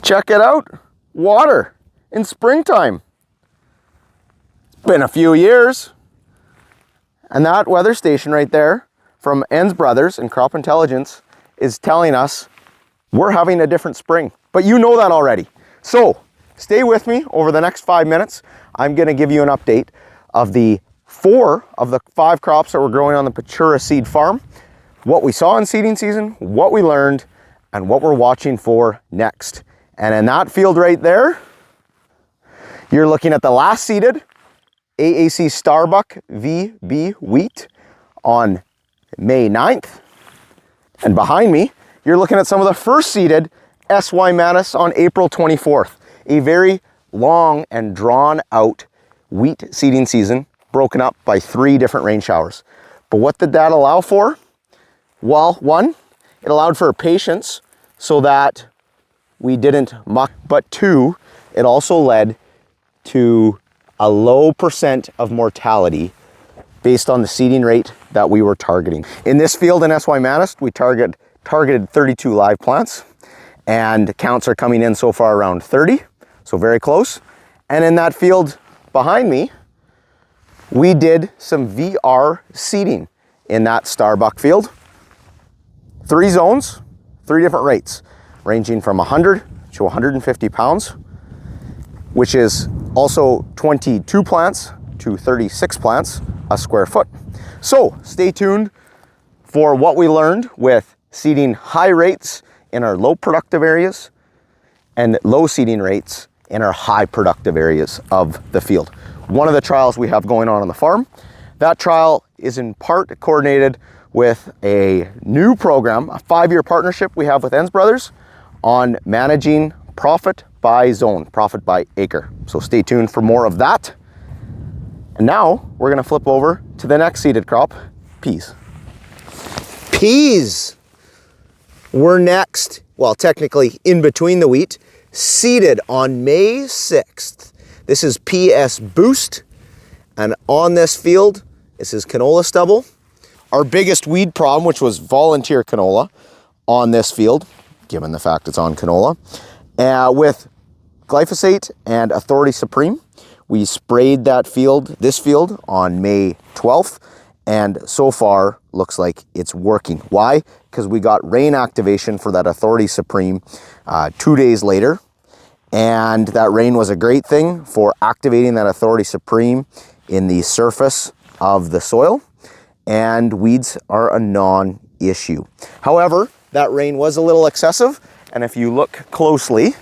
Check it out, water in springtime. It's been a few years. And that weather station right there from Enns Brothers and Crop Intelligence is telling us we're having a different spring. But you know that already. So stay with me over the next 5 minutes. I'm gonna give you an update of the 4 of the 5 crops that we're growing on the Pitura seed farm, what we saw in seeding season, what we learned, and what we're watching for next. And in that field right there, you're looking at the last seeded AAC Starbuck VB wheat on May 9th. And behind me, you're looking at some of the first seeded SY Manus on April 24th. A very long and drawn out wheat seeding season broken up by 3 different rain showers. But what did that allow for? Well, 1, it allowed for patience so that we didn't muck, but 2, it also led to a low % of mortality based on the seeding rate that we were targeting. In this field in SY Manus, we targeted 32 live plants, and counts are coming in so far around 30, so very close. And in that field behind me, we did some VR seeding in that Starbuck field. 3 zones, 3 different rates, ranging from 100 to 150 pounds, which is also 22 plants to 36 plants a square foot. So stay tuned for what we learned with seeding high rates in our low productive areas and low seeding rates in our high productive areas of the field. One of the trials we have going on the farm, that trial is in part coordinated with a new program, a 5-year partnership we have with Enns Brothers on managing profit by zone, profit by acre. So stay tuned for more of that. And now we're gonna flip over to the next seeded crop, peas. Peas were next, well, technically in between the wheat, seeded on May 6th. This is PS Boost, and on this field, this is canola stubble. Our biggest weed problem, which was volunteer canola on this field, given the fact it's on canola, with glyphosate and Authority Supreme. We sprayed this field on May 12th, and so far looks like it's working. Why? Because we got rain activation for that Authority Supreme 2 days later, and that rain was a great thing for activating that Authority Supreme in the surface of the soil, and weeds are a non-issue. However, that rain was a little excessive, and if you look closely,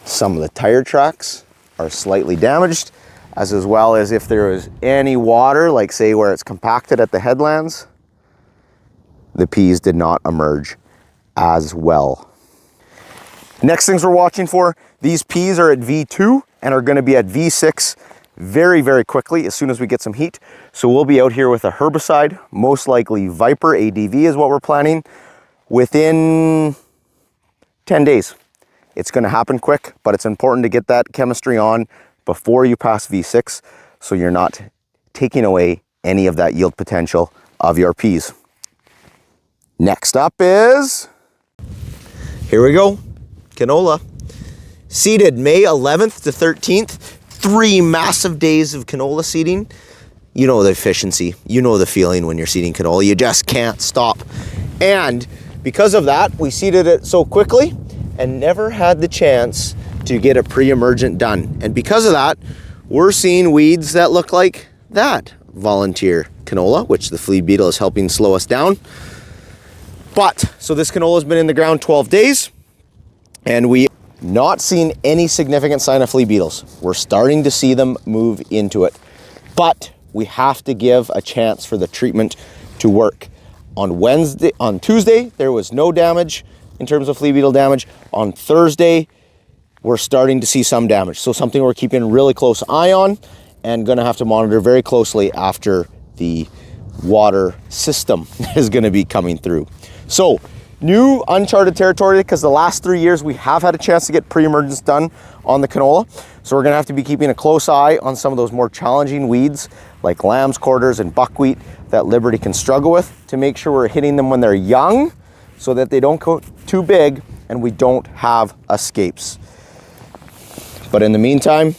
some of the tire tracks are slightly damaged, as well as if there is any water, like say where it's compacted at the headlands, the peas did not emerge as well. Next things we're watching for, these peas are at V2 and are gonna be at V6 very, very quickly as soon as we get some heat. So we'll be out here with a herbicide, most likely Viper ADV is what we're planning, within 10 days. It's gonna happen quick, but it's important to get that chemistry on before you pass V6 so you're not taking away any of that yield potential of your peas. Next up is, here we go, canola. Seeded May 11th to 13th, 3 massive days of canola seeding. You know the efficiency, you know the feeling when you're seeding canola, you just can't stop. And because of that, we seeded it so quickly and never had the chance to get a pre-emergent done. And because of that, we're seeing weeds that look like that. Volunteer canola, which the flea beetle is helping slow us down. But, so this canola has been in the ground 12 days, and we not seen any significant sign of flea beetles. We're starting to see them move into it. But we have to give a chance for the treatment to work. On Tuesday, there was no damage in terms of flea beetle damage. On Thursday, we're starting to see some damage. So something we're keeping a really close eye on and gonna have to monitor very closely after the water system is gonna be coming through. So new uncharted territory, because the last 3 years we have had a chance to get pre-emergence done on the canola. So we're gonna have to be keeping a close eye on some of those more challenging weeds like lamb's quarters and buckwheat that Liberty can struggle with, to make sure we're hitting them when they're young so that they don't go too big and we don't have escapes. But in the meantime,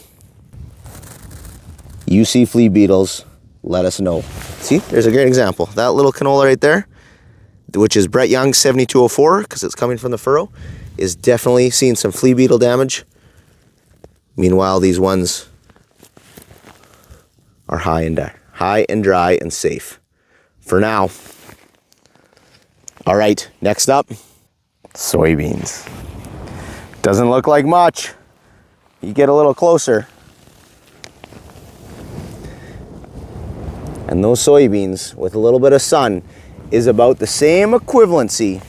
you see flea beetles, let us know. See, there's a great example. That little canola right there, which is Brett Young's 7204, because it's coming from the furrow, is definitely seeing some flea beetle damage. Meanwhile, these ones are high and dry and safe for now. All right, next up, soybeans. Doesn't look like much. You get a little closer, and those soybeans with a little bit of sun is about the same equivalency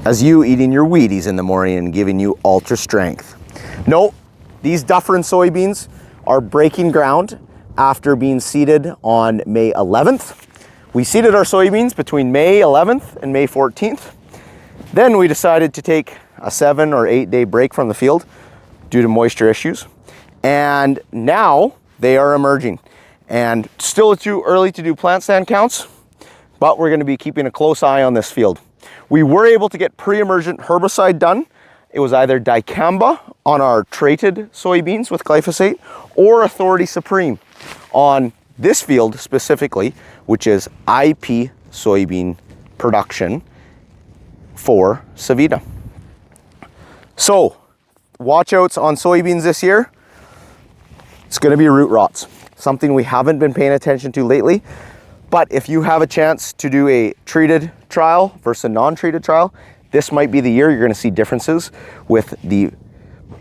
as you eating your Wheaties in the morning and giving you ultra strength. No, these Dufferin soybeans are breaking ground after being seeded on May 11th. We seeded our soybeans between May 11th and May 14th. Then we decided to take a 7 or 8 day break from the field due to moisture issues. And now they are emerging. And still too early to do plant stand counts, but we're gonna be keeping a close eye on this field. We were able to get pre-emergent herbicide done. It was either dicamba on our traded soybeans with glyphosate or Authority Supreme on this field specifically, which is IP soybean production for Savita. So, watch outs on soybeans this year. It's gonna be root rots, something we haven't been paying attention to lately. But if you have a chance to do a treated trial versus a non-treated trial, this might be the year you're gonna see differences with the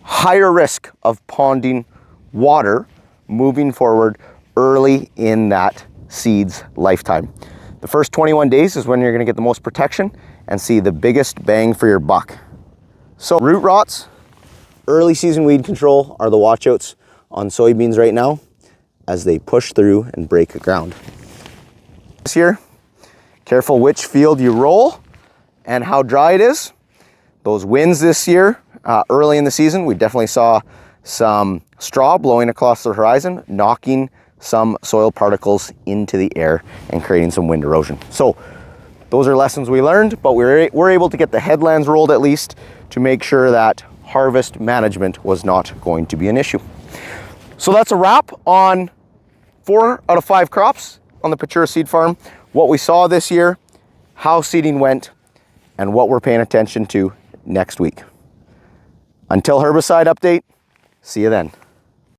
higher risk of ponding water moving forward early in that seed's lifetime. The first 21 days is when you're gonna get the most protection and see the biggest bang for your buck. So root rots, early season weed control are the watchouts on soybeans right now as they push through and break ground. This year, careful which field you roll and how dry it is. Those winds this year, early in the season, we definitely saw some straw blowing across the horizon, knocking some soil particles into the air and creating some wind erosion. So those are lessons we learned, but we're able to get the headlands rolled at least to make sure that harvest management was not going to be an issue. So that's a wrap on 4 out of 5 crops on the Pitura seed farm, what we saw this year, how seeding went, and what we're paying attention to next week. Until herbicide update, see you then.